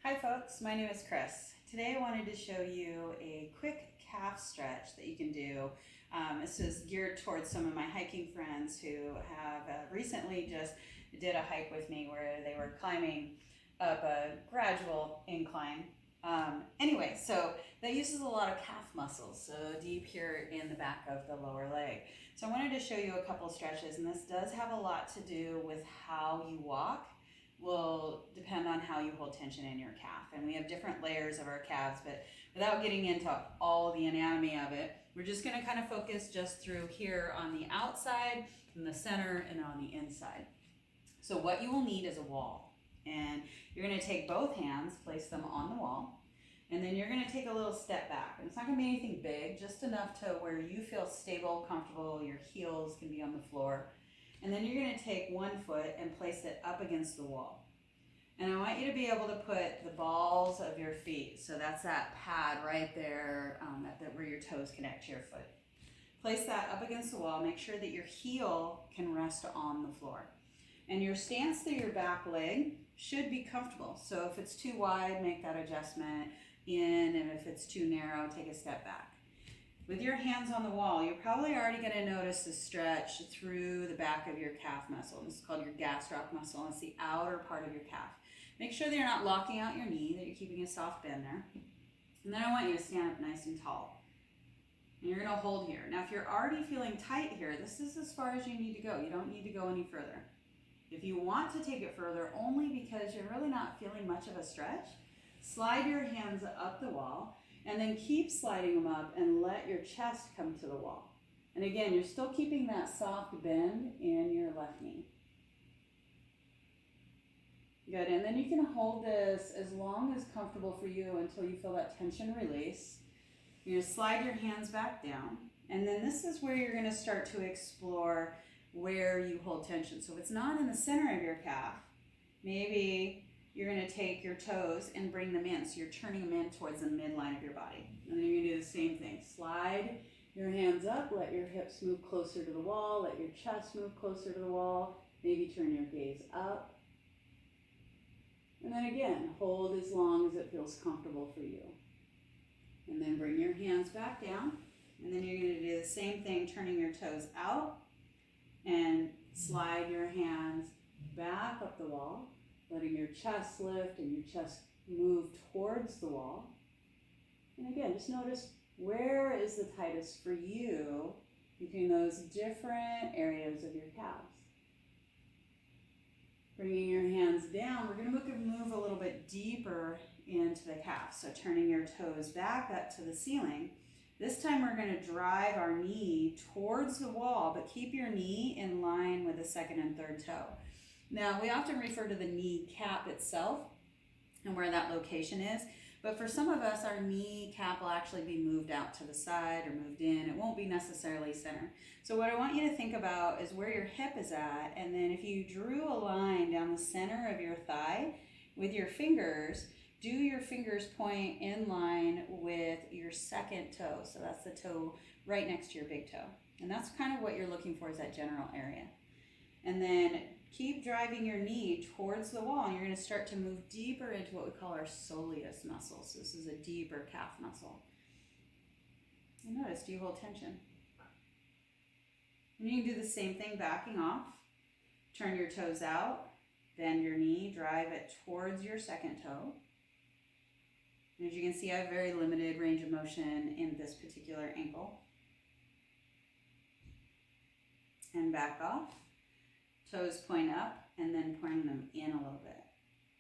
Hi folks, my name is Kris. Today I wanted to show you a quick calf stretch that you can do. This is geared towards some of my hiking friends who have recently just did a hike with me where they were climbing up a gradual incline. Anyway, so that uses a lot of calf muscles, so deep here in the back of the lower leg. So I wanted to show you a couple stretches, and this does have a lot to do with how you walk. Will depend on how you hold tension in your calf. And we have different layers of our calves, but without getting into all the anatomy of it, we're just gonna kind of focus just through here on the outside, in the center, and on the inside. So what you will need is a wall. And you're gonna take both hands, place them on the wall, and then you're gonna take a little step back. And it's not gonna be anything big, just enough to where you feel stable, comfortable, your heels can be on the floor. And then you're going to take one foot and place it up against the wall. And I want you to be able to put the balls of your feet, so that's that pad right there where your toes connect to your foot. Place that up against the wall. Make sure that your heel can rest on the floor. And your stance through your back leg should be comfortable. So if it's too wide, make that adjustment in, and if it's too narrow, take a step back. With your hands on the wall, you're probably already going to notice the stretch through the back of your calf muscle. This is called your gastroc muscle, and it's the outer part of your calf. Make sure that you're not locking out your knee, that you're keeping a soft bend there. And then I want you to stand up nice and tall. And you're going to hold here. Now, if you're already feeling tight here, this is as far as you need to go. You don't need to go any further. If you want to take it further, only because you're really not feeling much of a stretch, slide your hands up the wall. And then keep sliding them up and let your chest come to the wall. And again, you're still keeping that soft bend in your left knee. Good, and then you can hold this as long as comfortable for you until you feel that tension release. You're gonna slide your hands back down. And then this is where you're gonna start to explore where you hold tension. So if it's not in the center of your calf, maybe you're going to take your toes and bring them in. So you're turning them in towards the midline of your body. And then you're going to do the same thing. Slide your hands up, let your hips move closer to the wall, let your chest move closer to the wall. Maybe turn your gaze up. And then again, hold as long as it feels comfortable for you. And then bring your hands back down. And then you're going to do the same thing, turning your toes out and slide your hands back up the wall. Letting your chest lift and your chest move towards the wall. And again, just notice where is the tightest for you between those different areas of your calves. Bringing your hands down, we're going to move a little bit deeper into the calf. So turning your toes back up to the ceiling. This time we're going to drive our knee towards the wall, but keep your knee in line with the second and third toe. Now, we often refer to the knee cap itself and where that location is, but for some of us, our knee cap will actually be moved out to the side or moved in. It won't be necessarily center. So what I want you to think about is where your hip is at, and then if you drew a line down the center of your thigh with your fingers, do your fingers point in line with your second toe. So that's the toe right next to your big toe. And that's kind of what you're looking for, is that general area. And then keep driving your knee towards the wall, and you're going to start to move deeper into what we call our soleus muscle. So this is a deeper calf muscle. And notice, do you hold tension? And you can do the same thing, backing off. Turn your toes out, bend your knee, drive it towards your second toe. And as you can see, I have very limited range of motion in this particular ankle. And back off. Toes point up and then pointing them in a little bit.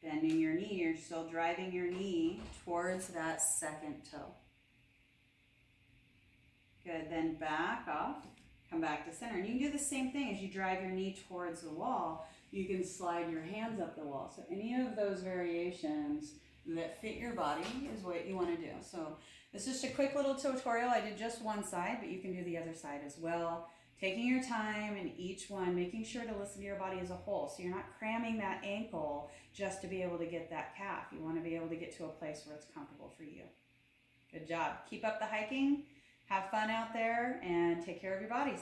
Bending your knee, you're still driving your knee towards that second toe. Good, then back off, come back to center. And you can do the same thing as you drive your knee towards the wall. You can slide your hands up the wall. So any of those variations that fit your body is what you want to do. So it's just a quick little tutorial. I did just one side, but you can do the other side as well. Taking your time in each one, making sure to listen to your body as a whole. So you're not cramming that ankle just to be able to get that calf. You want to be able to get to a place where it's comfortable for you. Good job. Keep up the hiking, have fun out there, and take care of your bodies.